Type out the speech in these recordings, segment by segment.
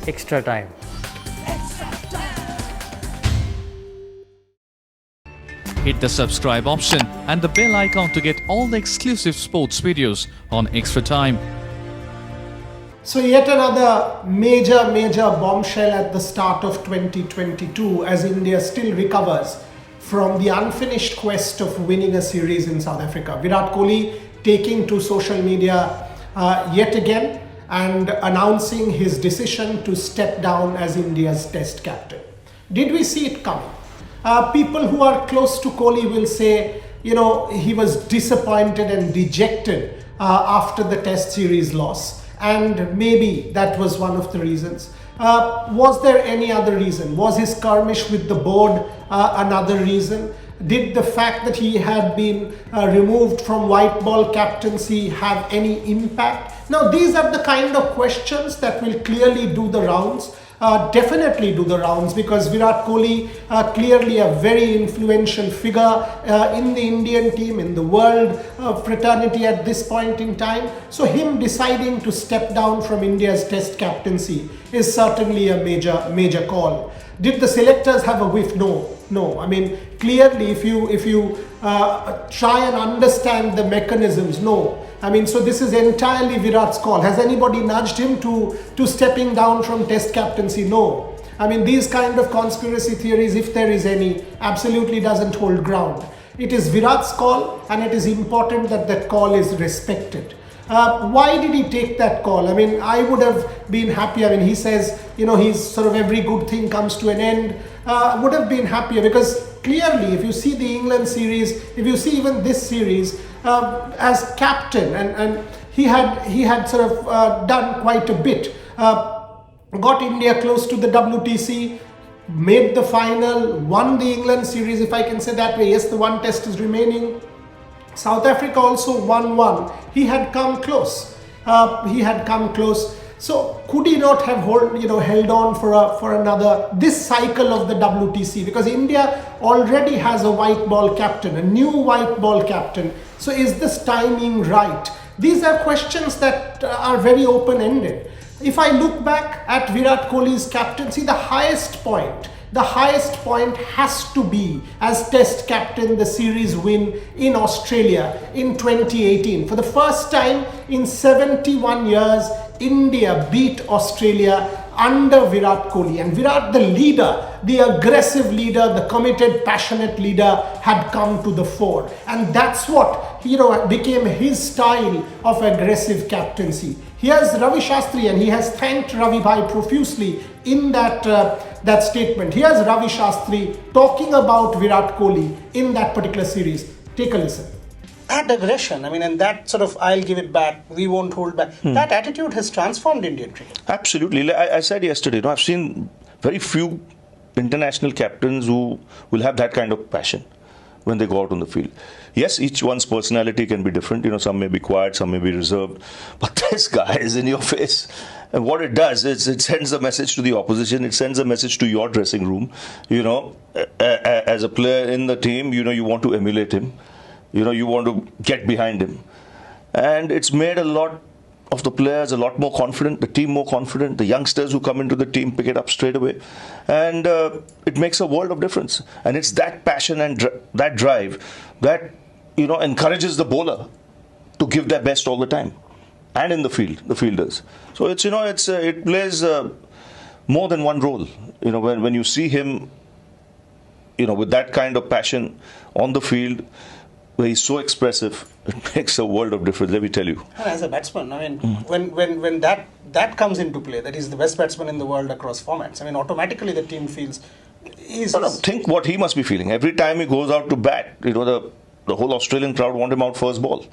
Extra time. Hit the subscribe option and the bell icon to get all the exclusive sports videos on Extra Time. So yet another major bombshell at the start of 2022 as India still recovers from the unfinished quest of winning a series in South Africa. Virat Kohli taking to social media yet again and announcing his decision to step down as India's test captain. Did we see it coming? People who are close to Kohli will say, he was disappointed and dejected after the test series loss. And maybe that was one of the reasons. Was there any other reason? Was his skirmish with the board another reason? Did the fact that he had been removed from white ball captaincy have any impact? Now, these are the kind of questions that will clearly do the rounds. Definitely do the rounds, because Virat Kohli, clearly a very influential figure in the Indian team, in the world fraternity at this point in time. So him deciding to step down from India's test captaincy is certainly a major call. Did the selectors have a whiff? No. I mean, clearly if you try and understand the mechanisms, no. I mean, so this is entirely Virat's call. Has anybody nudged him to stepping down from test captaincy? No. I mean, these kind of conspiracy theories, if there is any, absolutely doesn't hold ground. It is Virat's call, and it is important that that call is respected. Why did he take that call? I mean, I would have been happy. I mean, he says, he's sort of every good thing comes to an end. Would have been happier, because clearly, if you see the England series, if you see even this series, as captain, and he had sort of done quite a bit, got India close to the WTC, made the final, won the England series, if I can say that way. Yes, the one test is remaining. South Africa also won one. He had come close. So could he not have held on for another this cycle of the WTC? Because India already has a white ball captain, a new white ball captain. So is this timing right? These are questions that are very open-ended. If I look back at Virat Kohli's captaincy, the highest point has to be as test captain, the series win in Australia in 2018. For the first time in 71 years, India beat Australia under Virat Kohli. And Virat, the leader, the aggressive leader, the committed, passionate leader, had come to the fore. And that's what, became his style of aggressive captaincy. Here's Ravi Shastri, and he has thanked Ravi Bhai profusely in that statement. Here's Ravi Shastri talking about Virat Kohli in that particular series. Take a listen. That aggression, and that sort of, I'll give it back, we won't hold back, that attitude has transformed Indian cricket. Absolutely. I said yesterday, I've seen very few international captains who will have that kind of passion when they go out on the field. Yes, each one's personality can be different. Some may be quiet, some may be reserved. But this guy is in your face. And what it does is it sends a message to the opposition. It sends a message to your dressing room. As a player in the team, you want to emulate him. You want to get behind him. And it's made a lot of the players a lot more confident, the team more confident, the youngsters who come into the team pick it up straight away. And it makes a world of difference. And it's that passion and that drive that, encourages the bowler to give their best all the time. And in the field, the fielders. So it plays more than one role. When you see him, with that kind of passion on the field, where he's so expressive, it makes a world of difference, let me tell you. And as a batsman, when that comes into play, that he's the best batsman in the world across formats, automatically the team feels think what he must be feeling. Every time he goes out to bat, the whole Australian crowd want him out first ball.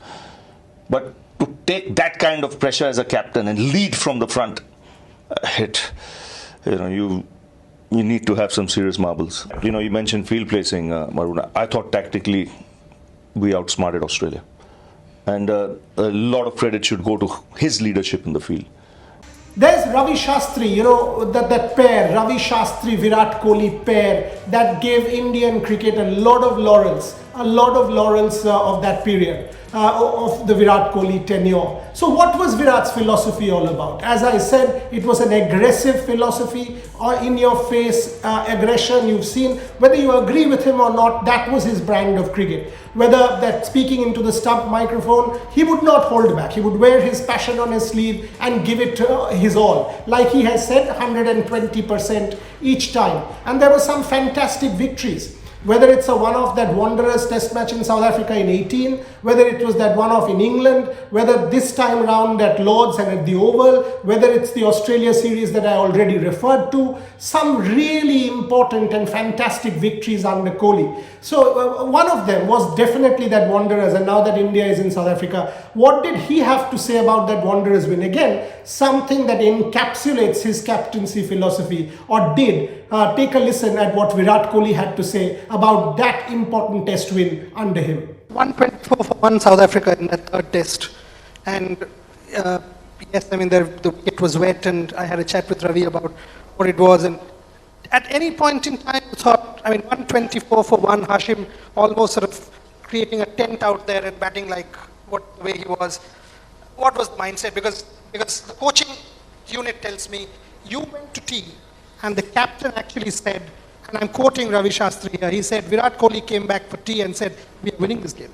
But to take that kind of pressure as a captain and lead from the front, you need to have some serious marbles. You mentioned field placing, Maruna. I thought tactically we outsmarted Australia. And a lot of credit should go to his leadership in the field. There's Ravi Shastri, that pair, Ravi Shastri, Virat Kohli pair, that gave Indian cricket a lot of laurels a lot of laurels of that period, of the Virat Kohli tenure. So what was Virat's philosophy all about? As I said, it was an aggressive philosophy, or in your face aggression. You've seen, whether you agree with him or not, that was his brand of cricket. Whether that speaking into the stump microphone, he would not hold back. He would wear his passion on his sleeve and give it his all. Like he has said, 120% each time. And there were some fantastic victories. Whether it's a one-off, that Wanderers test match in South Africa in 18, whether it was that one-off in England, whether this time round at Lords and at the Oval, whether it's the Australia series that I already referred to, some really important and fantastic victories under Kohli. So one of them was definitely that Wanderers, and now that India is in South Africa, what did he have to say about that Wanderers win? Again, something that encapsulates his captaincy philosophy, or did. Take a listen at what Virat Kohli had to say about that important test win under him. 124 for 1 South Africa in that third test. And yes, I mean, the wicket was wet, and I had a chat with Ravi about what it was. And at any point in time, I thought, I mean, 124 for 1, Hashim almost sort of creating a tent out there and batting like the way he was. What was the mindset? Because the coaching unit tells me, you went to tea, and the captain actually said, and I'm quoting Ravi Shastri here, he said, Virat Kohli came back for tea and said, we are winning this game.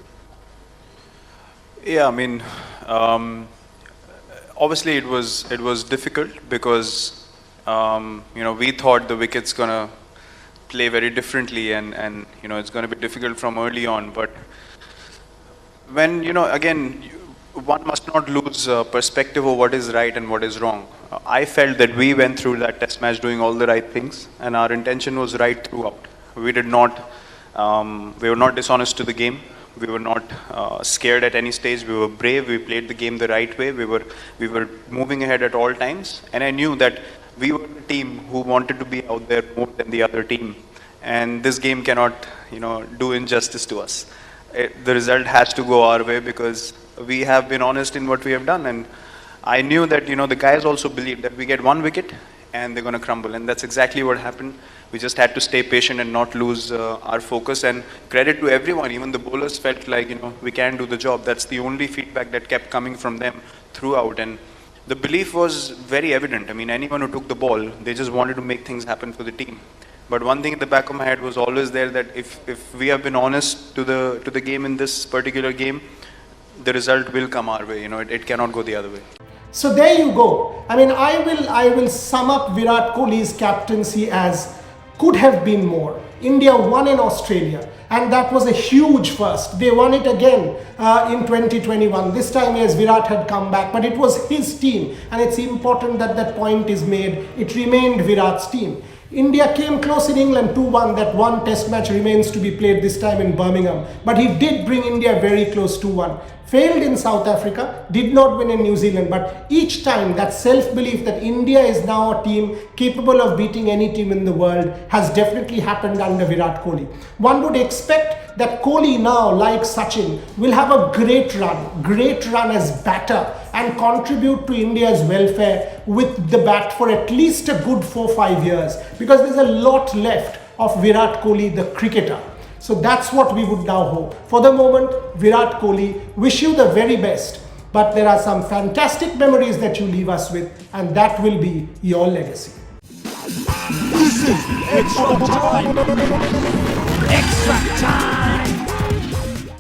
Yeah, I mean, obviously it was difficult because, we thought the wicket's going to play very differently, and it's going to be difficult from early on. But when, again, one must not lose perspective of what is right and what is wrong. I felt that we went through that test match doing all the right things, and our intention was right throughout. We were not dishonest to the game. We were not scared at any stage. We were brave. We played the game the right way. We were moving ahead at all times, and I knew that we were the team who wanted to be out there more than the other team. And this game cannot, do injustice to us. The result has to go our way because we have been honest in what we have done. And I knew that, the guys also believed that we get one wicket and they're going to crumble. And that's exactly what happened. We just had to stay patient and not lose our focus. And credit to everyone, even the bowlers felt like, we can do the job. That's the only feedback that kept coming from them throughout. And the belief was very evident. I mean, anyone who took the ball, they just wanted to make things happen for the team. But one thing in the back of my head was always there, that if we have been honest to the game in this particular game, the result will come our way. It cannot go the other way. So there you go. I mean, I will sum up Virat Kohli's captaincy as could have been more. India won in Australia, and that was a huge first. They won it again in 2021. This time, yes, Virat had come back, but it was his team, and it's important that that point is made. It remained Virat's team. India came close in England 2-1. That one test match remains to be played this time in Birmingham. But he did bring India very close 2-1. Failed in South Africa, did not win in New Zealand. But each time that self-belief that India is now a team capable of beating any team in the world has definitely happened under Virat Kohli. One would expect that Kohli now, like Sachin, will have a great run as batter, and contribute to India's welfare with the bat for at least a good 4-5 years, because there's a lot left of Virat Kohli, the cricketer. So that's what we would now hope. For the moment, Virat Kohli, wish you the very best. But there are some fantastic memories that you leave us with, and that will be your legacy. This is extra time. Extra time.